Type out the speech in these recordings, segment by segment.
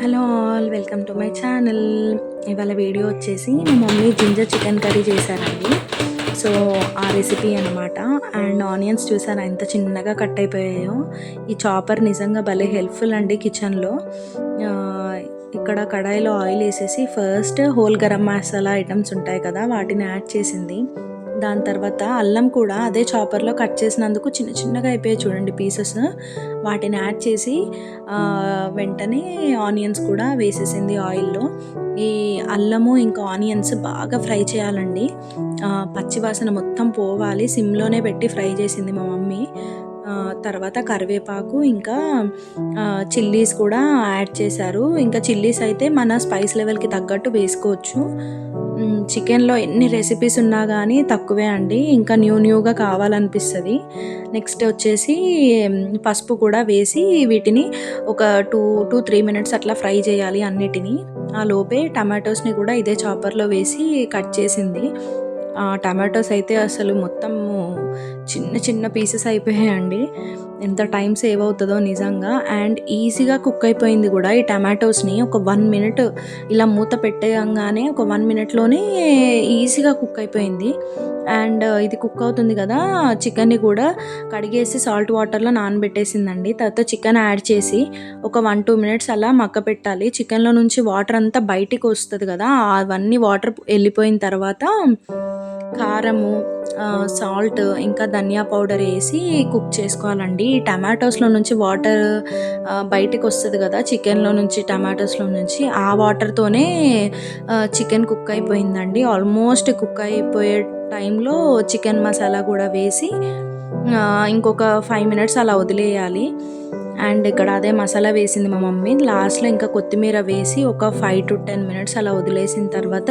Hello all, welcome to my channel. ఇవాళ video వచ్చేసి మా మమ్మీ జింజర్ చికెన్ కర్రీ చేశారండి. సో ఆ రెసిపీ అనమాట. అండ్ ఆనియన్స్ చూసారా ఎంత చిన్నగా కట్ అయిపోయాయో. ఈ చాపర్ నిజంగా భలే హెల్ప్ఫుల్ అండి కిచెన్లో. ఇక్కడ కడాయిలో ఆయిల్ వేసేసి first whole garam masala items ఉంటాయి కదా, వాటిని యాడ్ చేసింది. దాని తర్వాత అల్లం కూడా అదే చాపర్లో కట్ చేసినందుకు చిన్న చిన్నగా అయిపోయాయి చూడండి పీసెస్. వాటిని యాడ్ చేసి వెంటనే ఆనియన్స్ కూడా వేసేసింది ఆయిల్లో. ఈ అల్లము ఇంకా ఆనియన్స్ బాగా ఫ్రై చేయాలండి. పచ్చివాసన మొత్తం పోవాలి, సిమ్లోనే పెట్టి ఫ్రై చేసింది మా మమ్మీ. తర్వాత కరివేపాకు ఇంకా చిల్లీస్ కూడా యాడ్ చేశారు. ఇంకా చిల్లీస్ అయితే మన స్పైస్ లెవెల్కి తగ్గట్టు వేసుకోవచ్చు. చికెన్లో ఎన్ని రెసిపీస్ ఉన్నా కానీ తక్కువే అండి, ఇంకా న్యూగా కావాలనిపిస్తుంది. నెక్స్ట్ వచ్చేసి పసుపు కూడా వేసి వీటిని ఒక 2-3 మినిట్స్ అట్లా ఫ్రై చేయాలి అన్నిటినీ. ఆ లోపే టమాటోస్ని కూడా ఇదే చాపర్లో వేసి కట్ చేసింది. టమాటోస్ అయితే అసలు మొత్తము చిన్న చిన్న పీసెస్ అయిపోయాయండి. ఎంత టైం సేవ్ అవుతుందో నిజంగా. అండ్ ఈజీగా కుక్ అయిపోయింది కూడా. ఈ టమాటోస్ని ఒక 1 మినిట్ ఇలా మూత పెట్టేయంగానే ఒక 1 మినిట్లోనే ఈజీగా కుక్ అయిపోయింది. అండ్ ఇది కుక్ అవుతుంది కదా, చికెన్ని కూడా కడిగేసి సాల్ట్ వాటర్లో నానబెట్టేసిందండి. తర్వాత చికెన్ యాడ్ చేసి ఒక 1-2 మినిట్స్ అలా మగ్గ పెట్టాలి. చికెన్లో నుంచి వాటర్ అంతా బయటికి వస్తుంది కదా, అవన్నీ వాటర్ వెళ్ళిపోయిన తర్వాత కారము, సాల్ట్ ఇంకా ధనియా పౌడర్ వేసి కుక్ చేసుకోవాలండి. ఈ టమాటోస్లో నుంచి వాటర్ బయటికి వస్తుంది కదా, చికెన్లో నుంచి టమాటోస్లో నుంచి, ఆ వాటర్తోనే చికెన్ కుక్ అయిపోయిందండి. ఆల్మోస్ట్ కుక్ అయిపోయే టైంలో చికెన్ మసాలా కూడా వేసి ఇంకొక 5 మినిట్స్ అలా వదిలేయాలి. అండ్ ఇక్కడ అదే మసాలా వేసింది మా మమ్మీ. లాస్ట్లో ఇంకా కొత్తిమీర వేసి ఒక 5-10 మినిట్స్ అలా వదిలేసిన తర్వాత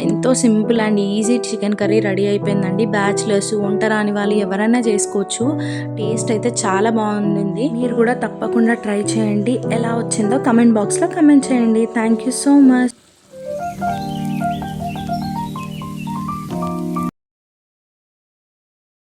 ఎంతో simple and easy chicken curry ready అయిపోయిందండి. బ్యాచిలర్స్, వంటరాని వాళ్ళు ఎవరైనా చేసుకోవచ్చు. టేస్ట్ అయితే చాలా బాగుంది. మీరు కూడా తప్పకుండా ట్రై చేయండి. ఎలా వచ్చిందో కమెంట్ బాక్స్లో కమెంట్ చేయండి. Thank you so much.